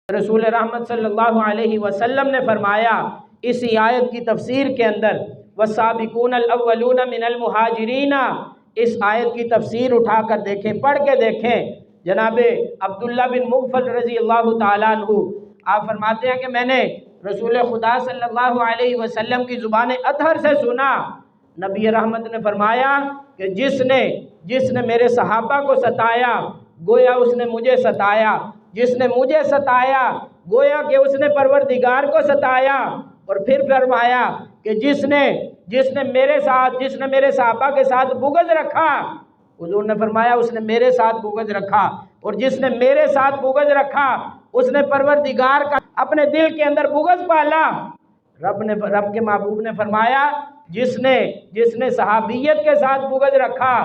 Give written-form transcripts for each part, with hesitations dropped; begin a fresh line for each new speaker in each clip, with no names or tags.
رسول رحمت صلی اللہ علیہ وسلم نے فرمایا اسی آیت کی تفسیر کے اندر والسابقون الاولون من المہاجرین، اس آیت کی تفسیر اٹھا کر دیکھیں، پڑھ کے دیکھیں۔ جناب عبداللہ بن مغفل رضی اللہ تعالیٰ عنہ آپ فرماتے ہیں کہ میں نے رسول خدا صلی اللہ علیہ وسلم کی زبان اطہر سے سنا، نبی رحمت نے فرمایا کہ جس نے میرے صحابہ کو ستایا گویا اس نے مجھے ستایا، جس نے مجھے ستایا گویا کہ اس نے پروردگار کو ستایا۔ اور پھر فرمایا کہ جس نے میرے صحابہ کے ساتھ بغض رکھا، حضور نے فرمایا اس نے میرے ساتھ بغض رکھا، اور جس نے میرے ساتھ بغض رکھا اس نے پروردگار کا اپنے دل کے اندر بغض پالا۔ رب کے محبوب نے فرمایا جس نے صحابیت کے ساتھ بغض رکھا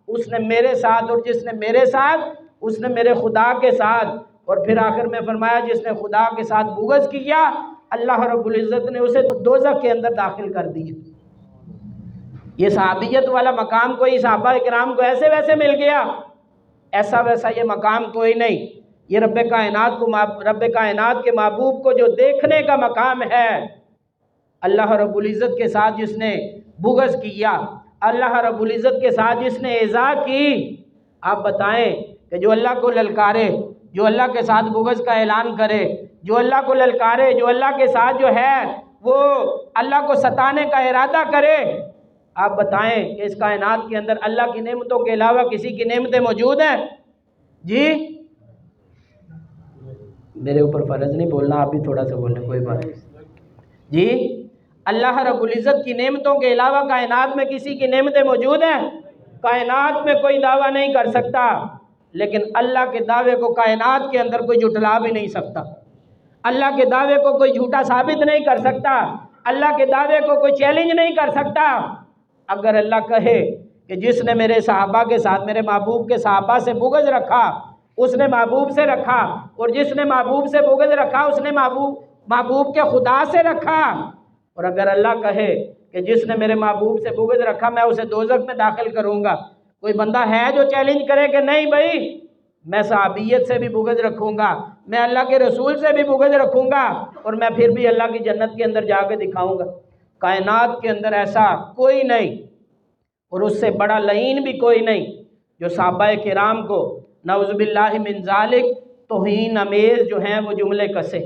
اس نے میرے ساتھ، اور جس نے میرے ساتھ اس نے میرے خدا کے ساتھ۔ اور پھر آخر میں فرمایا جس نے خدا کے ساتھ بغض کیا اللہ رب العزت نے اسے دوزخ کے اندر داخل کر دیا۔ یہ صحابیت والا مقام کوئی صحابہ کرام کو ایسے ویسے مل گیا، ایسا ویسا یہ مقام کوئی نہیں۔ یہ رب کائنات کے محبوب کو جو دیکھنے کا مقام ہے، اللہ رب العزت کے ساتھ جس نے بغض کیا، اللہ رب العزت کے ساتھ جس نے ایذا کی، آپ بتائیں کہ جو اللہ کو للکارے، جو اللہ کے ساتھ بغض کا اعلان کرے، جو اللہ کو للکارے، جو اللہ کے ساتھ جو ہے وہ اللہ کو ستانے کا ارادہ کرے، آپ بتائیں کہ اس کائنات کے اندر اللہ کی نعمتوں کے علاوہ کسی کی نعمتیں موجود ہیں؟ جی میرے اوپر فرض نہیں بولنا، آپ بھی تھوڑا سا بولیں، کوئی بات نہیں جی۔ اللہ رب العزت کی نعمتوں کے علاوہ کائنات میں کسی کی نعمتیں موجود ہیں؟ کائنات میں کوئی دعویٰ نہیں کر سکتا، لیکن اللہ کے دعوے کو کائنات کے اندر کوئی جھٹلا بھی نہیں سکتا، اللہ کے دعوے کو کوئی جھوٹا ثابت نہیں کر سکتا، اللہ کے دعوے کو کوئی چیلنج نہیں کر سکتا۔ اگر اللہ کہے کہ جس نے میرے صحابہ کے ساتھ، میرے محبوب کے صحابہ سے بغض رکھا اس نے محبوب سے رکھا، اور جس نے محبوب سے بغض رکھا اس نے محبوب کے خدا سے رکھا، اور اگر اللہ کہے کہ جس نے میرے محبوب سے بغض رکھا میں اسے دوزخ میں داخل کروں گا، کوئی بندہ ہے جو چیلنج کرے کہ نہیں بھائی میں صحابیت سے بھی بغض رکھوں گا، میں اللہ کے رسول سے بھی بغض رکھوں گا، اور میں پھر بھی اللہ کی جنت کے اندر جا کے دکھاؤں گا؟ کائنات کے اندر ایسا کوئی نہیں، اور اس سے بڑا لعین بھی کوئی نہیں جو صحابہ کرام کو نعوذ باللہ من ذالک توہین امیز جو ہیں وہ جملے کسے۔